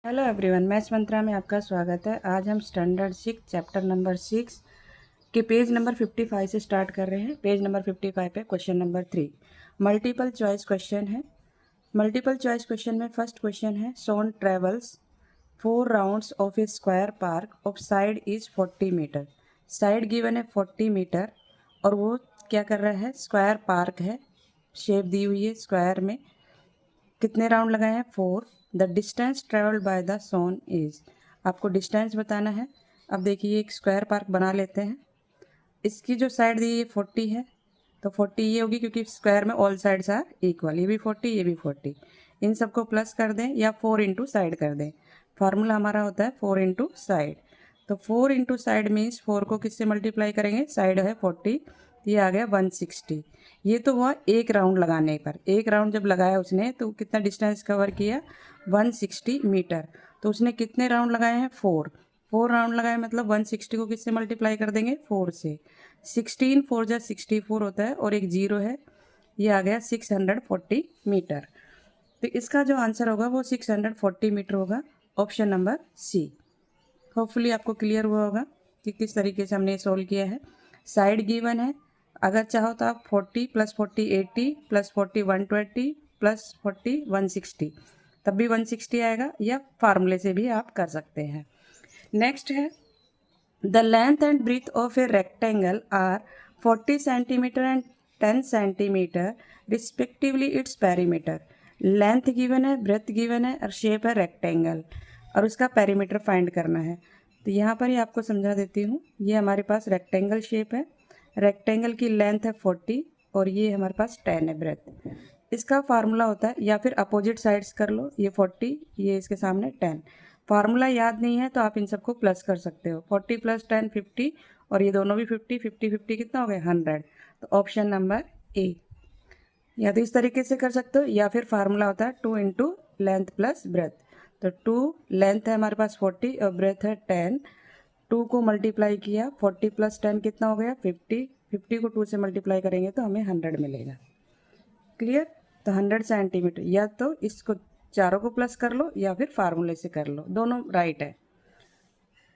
Hello everyone, maths मंत्रा में आपका स्वागत है। आज हम स्टैंडर्ड 6 चैप्टर नंबर 6 के पेज नंबर 55 से स्टार्ट कर रहे हैं। पेज नंबर 55 पे question number 3 multiple choice question है। मल्टीपल चॉइस क्वेश्चन में फर्स्ट क्वेश्चन है, son travels 4 rounds of a square park of side is 40 metre. Side given है 40 मीटर और वो क्या कर रहा है, स्क्वायर पार्क है, शेप दी हुई है स्क्वायर में। कितने राउंड लगाए हैं? 4। The distance travelled by the son is, आपको डिस्टेंस बताना है। अब देखिए एक स्क्वायर पार्क बना लेते हैं। इसकी जो साइड दी है 40 है, तो 40 ये होगी क्योंकि स्क्वायर में ऑल साइड्स आर इक्वल। ये भी 40, ये भी 40। इन सबको प्लस कर दें या 4 इंटू साइड कर दें। फार्मूला हमारा होता है 4 इंटू साइड। तो 4 इंटू साइड मीन्स 4 को किससे मल्टीप्लाई करेंगे? साइड है 40, ये आ गया 160। ये तो हुआ एक राउंड लगाने पर। एक राउंड जब लगाया उसने तो कितना डिस्टेंस कवर किया? 160 मीटर। तो उसने कितने राउंड लगाए हैं? 4 राउंड लगाए, मतलब 160 को किससे मल्टीप्लाई कर देंगे? 4 से। 16 4 जा 64 होता है और एक जीरो है, ये आ गया 640 मीटर। तो इसका जो आंसर होगा वो 640 मीटर होगा, ऑप्शन नंबर सी। होपफुली आपको क्लियर हुआ होगा कि किस तरीके से हमने सोल्व किया है। साइड गिवन है, अगर चाहो तो आप 40 + 40 80 + 40 120 + 40 160, तब भी 160 आएगा, या फार्मूले से भी आप कर सकते हैं। नेक्स्ट है, the length and breadth of a rectangle are 40 centimetre and 10 centimetre respectively its perimeter. Length given है, ब्रेथ गिवन है और शेप है रेक्टेंगल, और उसका पेरीमीटर फाइंड करना है। तो यहाँ पर ही आपको समझा देती हूँ। ये हमारे पास रेक्टेंगल शेप है, रेक्टेंगल की लेंथ है 40 और ये हमारे पास 10 है ब्रेथ। इसका फार्मूला होता है, या फिर अपोजिट साइड्स कर लो, ये 40, ये इसके सामने 10। फार्मूला याद नहीं है तो आप इन सबको प्लस कर सकते हो। 40 + 10 50 और ये दोनों भी 50 50 50 कितना हो गया? 100। तो ऑप्शन नंबर ए। या तो इस तरीके से कर सकते हो, या फिर फार्मूला होता है 2 इंटू लेंथ प्लस ब्रेथ। तो 2 लेंथ है हमारे पास 40 और ब्रेथ है 10। 2 को मल्टीप्लाई किया, 40 + 10 कितना हो गया? 50। 50 को 2 से मल्टीप्लाई करेंगे तो हमें 100 मिलेगा। क्लियर? तो 100 सेंटीमीटर, या तो इसको चारों को प्लस कर लो या फिर फार्मूले से कर लो, दोनों राइट है।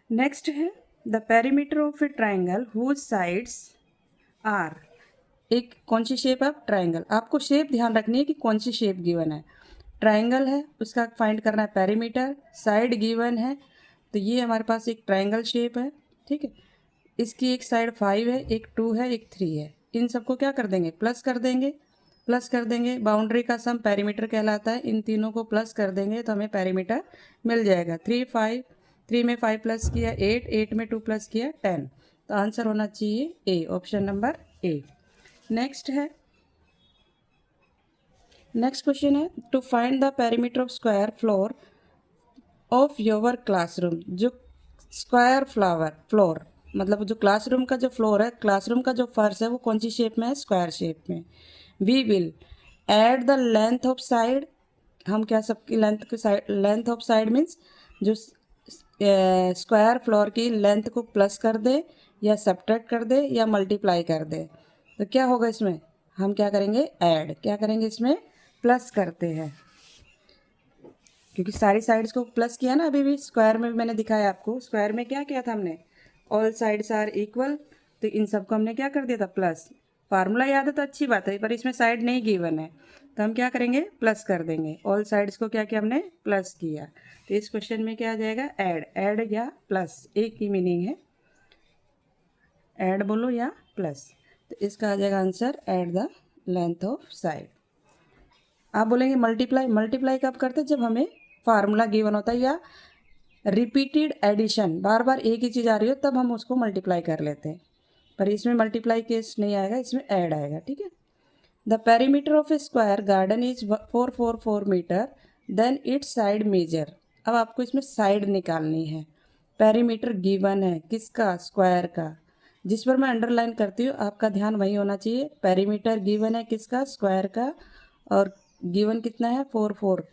नेक्स्ट है, the perimeter of a triangle whose sides are. एक कौन सी शेप है? ट्राइंगल। आपको शेप ध्यान रखनी है कि कौन सी शेप गिवन है। ट्राइंगल है, उसका फाइंड करना है पेरीमीटर। साइड गिवन है, तो ये हमारे पास एक ट्राइंगल शेप है, ठीक है। इसकी एक साइड 5 है, एक 2 है, एक 3 है। इन सबको क्या कर देंगे? प्लस कर देंगे। प्लस कर देंगे, बाउंड्री का सम पेरीमीटर कहलाता है। इन तीनों को प्लस कर देंगे तो हमें पेरीमीटर मिल जाएगा। 3 5, 3 में 5 प्लस किया 8, 8 में 2 प्लस किया 10। तो आंसर होना चाहिए A, option number A. Next है, नेक्स्ट क्वेश्चन है, to find the perimeter of square floor of your classroom. जो स्क्वायर फ्लोर मतलब जो क्लासरूम का जो फ्लोर है, क्लासरूम का जो फर्श है, वो कौन सी शेप में है? स्क्वायर शेप में। We will add the length of side. हम क्या, सबकी लेंथ की side, length of side means जो स्क्वायर फ्लोर की लेंथ को प्लस कर दे या सब्ट्रैक्ट कर दे या मल्टीप्लाई कर दे। तो क्या होगा इसमें? हम क्या करेंगे? ऐड। क्या करेंगे इसमें? प्लस करते हैं, क्योंकि सारी साइड्स को प्लस किया ना। अभी भी स्क्वायर में भी मैंने दिखाया आपको। स्क्वायर में क्या किया था हमने? ऑल साइड्स आर इक्वल, तो इन सबको हमने क्या कर दिया था? प्लस। फार्मूला याद है तो अच्छी बात है, पर इसमें साइड नहीं गिवन है तो हम क्या करेंगे? प्लस कर देंगे। ऑल साइड्स को क्या किया हमने? प्लस किया। तो इस क्वेश्चन में क्या आ जाएगा? ऐड। ऐड या प्लस, एक ही मीनिंग है, ऐड बोलो या प्लस। तो इसका आ जाएगा answer add the length of side. आप बोलेंगे मल्टीप्लाई। मल्टीप्लाई कब करते हैं? जब हमें फार्मूला गिवन होता है या रिपीटेड एडिशन, बार बार एक ही चीज़ आ रही हो, तब हम उसको मल्टीप्लाई कर लेते हैं। पर इसमें मल्टीप्लाई केस नहीं आएगा, इसमें ऐड आएगा, ठीक है। The perimeter of a square garden is 444 metre, then its side measure. अब आपको इसमें साइड निकालनी है। पेरीमीटर गिवन है किसका? स्क्वायर का। जिस पर मैं अंडरलाइन करती हूँ आपका ध्यान वही होना चाहिए। पेरीमीटर गिवन है किसका? स्क्वायर का। और गिवन कितना है? 4 4।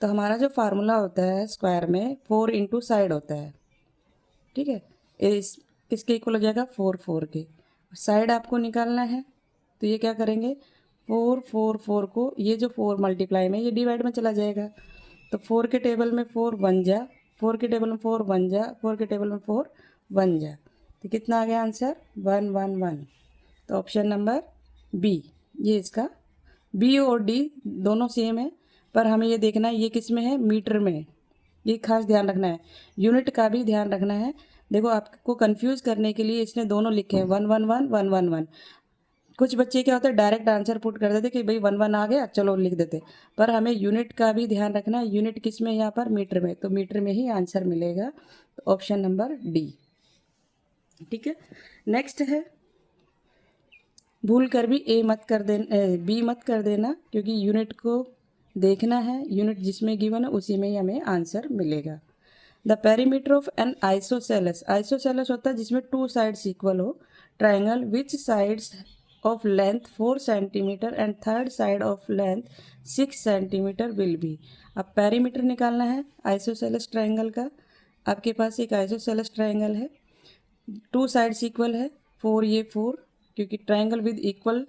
तो हमारा जो फार्मूला होता है स्क्वायर में, 4 इंटू साइड होता है, ठीक है। इस किसके इक्वल हो जाएगा? 4 4 के। साइड आपको निकालना है, तो ये क्या करेंगे? 4 4 4 को, ये जो 4 मल्टीप्लाई में, ये डिवाइड में चला जाएगा। तो 4 के टेबल में 4 1 जा, 4 के टेबल में 4 1 जा, 4 के टेबल में 4 1 जा, तो कितना आ गया आंसर 1 1 1। तो ऑप्शन नंबर बी, ये इसका बी और डी दोनों सेम है, पर हमें ये देखना है ये किस में है, मीटर में। ये खास ध्यान रखना है, यूनिट का भी ध्यान रखना है। देखो आपको कंफ्यूज करने के लिए इसने दोनों लिखे हैं 1 1 1 1 1 1। कुछ बच्चे क्या होता है डायरेक्ट आंसर पुट कर देते कि भाई 1 1 आ गया चलो लिख देते, पर हमें यूनिट का भी ध्यान रखना है। यूनिट किस में, यहाँ पर मीटर में, तो मीटर में ही आंसर मिलेगा। तो ऑप्शन नंबर डी, ठीक है। नेक्स्ट है, भूल कर भी ए मत कर देना, बी मत कर देना, क्योंकि यूनिट को देखना है, यूनिट जिसमें गिवन है उसी में ही हमें आंसर मिलेगा। The perimeter of N isosceles, isosceles होता है जिसमें 2 साइड्स इक्वल हो, triangle which sides of length 4 centimetre and third side of length 6 centimetre will be. अब पेरीमीटर निकालना है आइसोसेलेस ट्राइंगल का। आपके पास एक आइसोसेलेस ट्राइंगल है, 2 साइड्स इक्वल है, 4 ये 4, क्योंकि ट्राइंगल विद इक्वल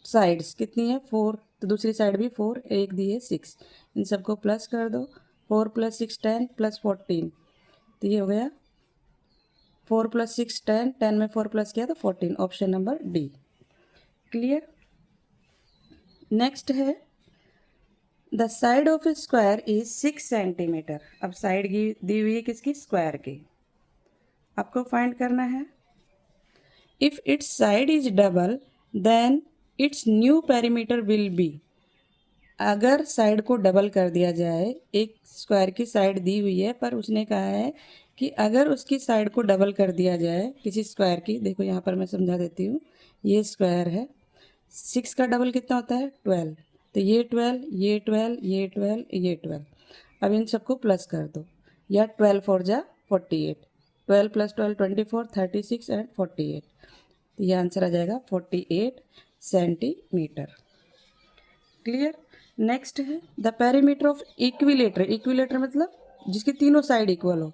साइड्स कितनी है 4, तो दूसरी साइड भी 4, एक दी है 6, इन सबको प्लस कर दो, 4 + 6 10 + 14, तो ये हो गया 4 + 6 10, 10 में 4 प्लस किया तो 14, option number D, clear. Next है, the side of a square is 6 centimetre. अब साइड की दी हुई है किसकी, स्क्वायर की, आपको फाइंड करना है। If its side is double then its new perimeter will be. अगर साइड को डबल कर दिया जाए, एक स्क्वायर की साइड दी हुई है पर उसने कहा है कि अगर उसकी साइड को डबल कर दिया जाए किसी स्क्वायर की, देखो यहाँ पर मैं समझा देती हूँ, ये स्क्वायर है, 6 का डबल कितना होता है 12, तो ये 12 ये 12 ये 12 ये 12, अब इन सबको प्लस कर दो, या 12 4 जा 48, 12 + 12 24, 36 एंड 48, तो ये आंसर आ जाएगा 48 सेंटीमीटर, क्लियर। नेक्स्ट है, the perimeter of equilateral, equilateral मतलब जिसकी तीनों साइड इक्वल हो,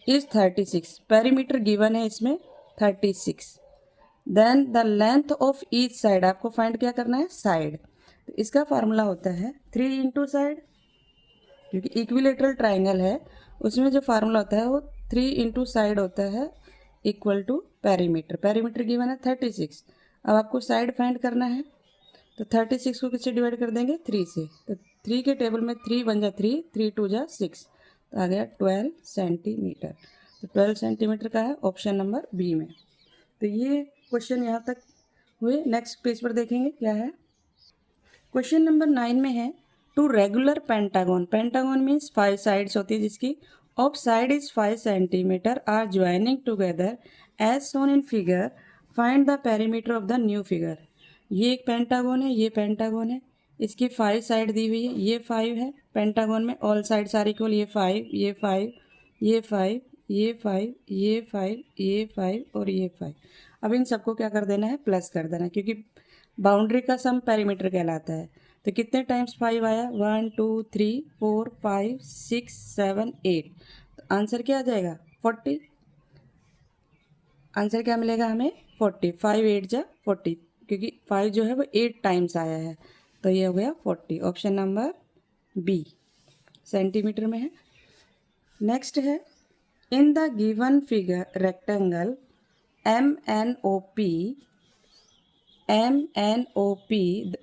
इज 36, पेरीमीटर गिवन है इसमें 36, then the length of each side, आपको फाइंड क्या करना है साइड, तो इसका फार्मूला होता है 3 इंटू साइड, क्योंकि इक्विलेटरल ट्राइंगल है उसमें जो फार्मूला होता है वो 3 इंटू साइड होता है equal to perimeter, perimeter given है 36, अब आपको साइड फाइंड करना है, तो 36 को किससे डिवाइड कर देंगे 3 से, तो 3 के टेबल में 3 1 जा 3, 3 2 जा 6, तो आ गया 12 सेंटीमीटर, तो 12 सेंटीमीटर का है ऑप्शन नंबर बी में। तो ये क्वेश्चन यहाँ तक हुए। नेक्स्ट पेज पर देखेंगे क्या है। क्वेश्चन नंबर 9 में है, two regular pentagon, pentagon means 5 sides होती है जिसकी of side is 5 centimetre are joining together as shown in figure, find the perimeter of the new figure. ये एक पेंटागन है, ये पेंटागन है, इसकी 5 साइड दी हुई है, ये 5 है, पेंटागन में ऑल साइड्स आर इक्वल, ये 5 ये 5 ये 5 ये 5 ये 5 ये 5 और ये 5। अब इन सबको क्या कर देना है प्लस कर देना है, क्योंकि बाउंड्री का सम पेरीमीटर कहलाता है। तो कितने टाइम्स 5 आया, 1 2 3 4 5 6 7 8, तो आंसर क्या आ जाएगा 40, आंसर क्या मिलेगा हमें 40, 5 8 जा 40, क्योंकि 5 जो है वो 8 टाइम्स आया है, तो ये हो गया 40, ऑप्शन नंबर बी सेंटीमीटर में है। नेक्स्ट है, in the given figure rectangle MNOP,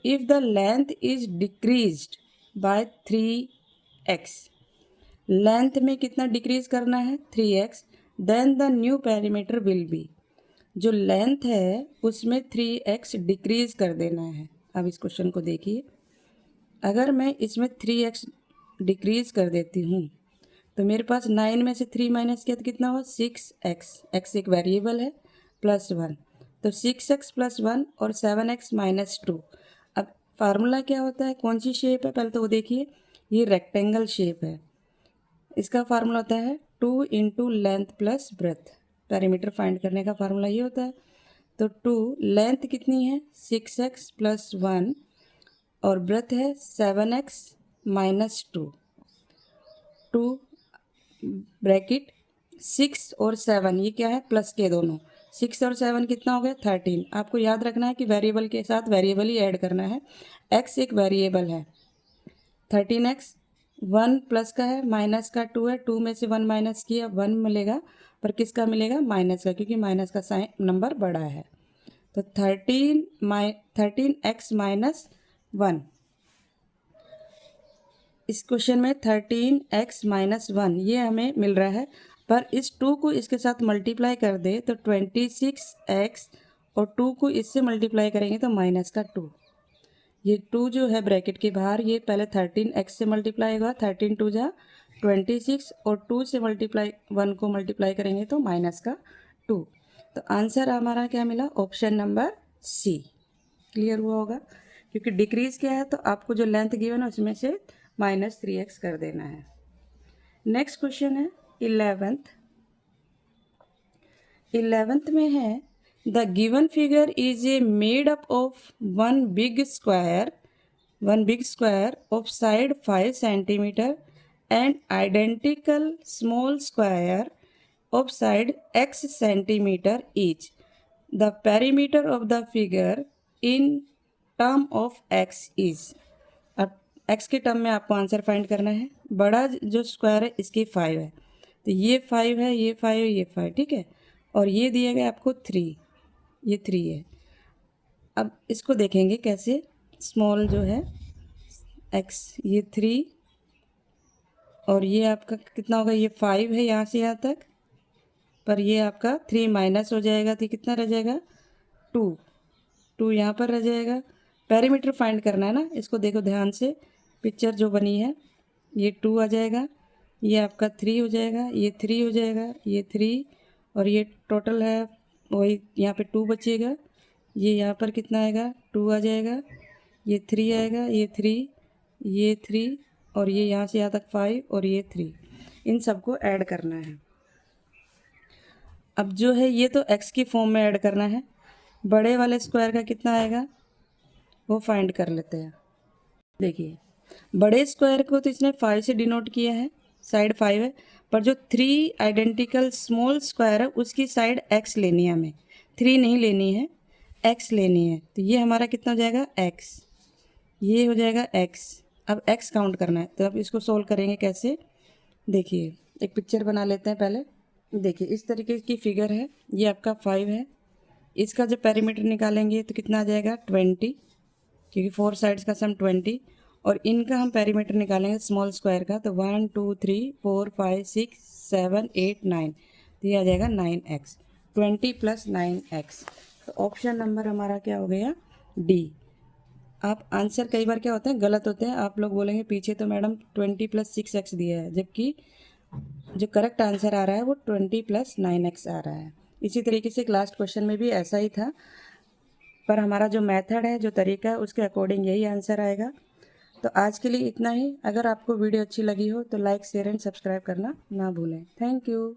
if the length is decreased by 3x, length में कितना डिक्रीज करना है 3x, then the new perimeter will be, जो लेंथ है उसमें 3x डिक्रीज कर देना है। अब इस क्वेश्चन को देखिए, अगर मैं इसमें 3x डिक्रीज कर देती हूँ तो मेरे पास 9 में से 3 माइनस किया तो कितना हुआ 6x, x एक वेरिएबल है, +1, तो 6x + 1 और 7x - 2। अब फार्मूला क्या होता है, कौन सी शेप है पहले तो वो देखिए, ये रेक्टेंगल शेप है, इसका फार्मूला होता है 2 into length plus breadth, perimeter find करने का फार्मूला ये होता है। तो 2 लेंथ कितनी है 6x + 1 और ब्रेथ है 7x - 2, 2 ब्रैकेट 6 और 7, ये क्या है प्लस के दोनों, 6 और 7 कितना हो गया 13। आपको याद रखना है कि वेरिएबल के साथ वेरिएबल ही ऐड करना है, x एक वेरिएबल है, 13x 1 प्लस का है, माइनस का 2 है, 2 में से 1 माइनस किया 1 मिलेगा, पर किसका मिलेगा? माइनस का, क्योंकि माइनस का साइन नंबर बड़ा है। तो 13x माइनस 1, इस क्वेश्चन में 13x माइनस 1 ये हमें मिल रहा है, पर इस 2 को इसके साथ मल्टीप्लाई कर दे तो 26x, और 2 को इससे मल्टीप्लाई करेंगे तो माइनस का 2। ये 2 जो है ब्रैकेट के बाहर, ये पहले 13x से मल्टीप्लाई होगा, 13 2 जा 26, और 2 से मल्टीप्लाई 1 को मल्टीप्लाई करेंगे तो माइनस का 2। तो आंसर हमारा क्या मिला? Option number C. क्लियर हुआ होगा, क्योंकि डिक्रीज क्या है तो आपको जो लेंथ गिवन है उसमें से -3x कर देना है। नेक्स्ट क्वेश्चन है 11th में है, the given figure is a made up of one big square of side 5 centimetre and identical small square of side x centimetre each. The perimeter of the figure in term of x is. अब x के term में आपको answer find करना है। बड़ा जो square है इसकी 5 है, तो ये 5 है, ये 5 है, ये 5, ठीक है। और ये दिया गया आपको 3, ये 3 है। अब इसको देखेंगे कैसे, स्मॉल जो है x, ये 3, और ये आपका कितना होगा? ये 5 है यहाँ से यहाँ तक, पर ये आपका 3 माइनस हो जाएगा तो कितना रह जाएगा? 2 यहाँ पर रह जाएगा। पेरीमीटर फाइंड करना है ना, इसको देखो ध्यान से, पिक्चर जो बनी है, ये 2 आ जाएगा, ये आपका 3 हो जाएगा, ये 3 हो जाएगा, ये 3, और ये टोटल है वही, यहाँ पे 2 बचेगा, ये यहाँ पर कितना आएगा? 2 आ जाएगा, ये 3 आएगा, ये 3, ये 3, और ये यहाँ से यहाँ तक 5, और ये 3, इन सबको ऐड करना है। अब जो है ये तो x की फॉर्म में ऐड करना है, बड़े वाले स्क्वायर का कितना आएगा वो फाइंड कर लेते हैं। देखिए, बड़े स्क्वायर को तो इसने 5 से डिनोट किया है, साइड 5 है, पर जो 3 आइडेंटिकल स्मॉल स्क्वायर है उसकी साइड x लेनी है हमें, 3 नहीं लेनी है, x लेनी है। तो ये हमारा कितना हो जाएगा? x, ये हो जाएगा x। अब x काउंट करना है, तो अब इसको सोल्व करेंगे कैसे? देखिए, एक पिक्चर बना लेते हैं पहले। देखिए, इस तरीके की फिगर है, ये आपका 5 है, इसका जब पेरीमीटर निकालेंगे तो कितना आ जाएगा? 20, क्योंकि 4 साइड्स का सम 20, और इनका हम पेरीमीटर निकालेंगे स्मॉल स्क्वायर का, तो 1 2 3 4 5 6 7 8 9, तो ये आ जाएगा 9x, 20 + 9x। तो ऑप्शन नंबर हमारा क्या हो गया? डी। आप आंसर कई बार क्या होते हैं, गलत होते हैं, आप लोग बोलेंगे पीछे तो मैडम 20 + 6x दिया है, जबकि जो करेक्ट आंसर आ रहा है वो 20 + 9x आ रहा है। इसी तरीके से लास्ट क्वेश्चन में भी ऐसा ही था, पर हमारा जो मेथड है, जो तरीका है, उसके अकॉर्डिंग यही आंसर आएगा। तो आज के लिए इतना ही। अगर आपको वीडियो अच्छी लगी हो तो लाइक, शेयर एंड सब्सक्राइब करना ना भूलें। Thank you.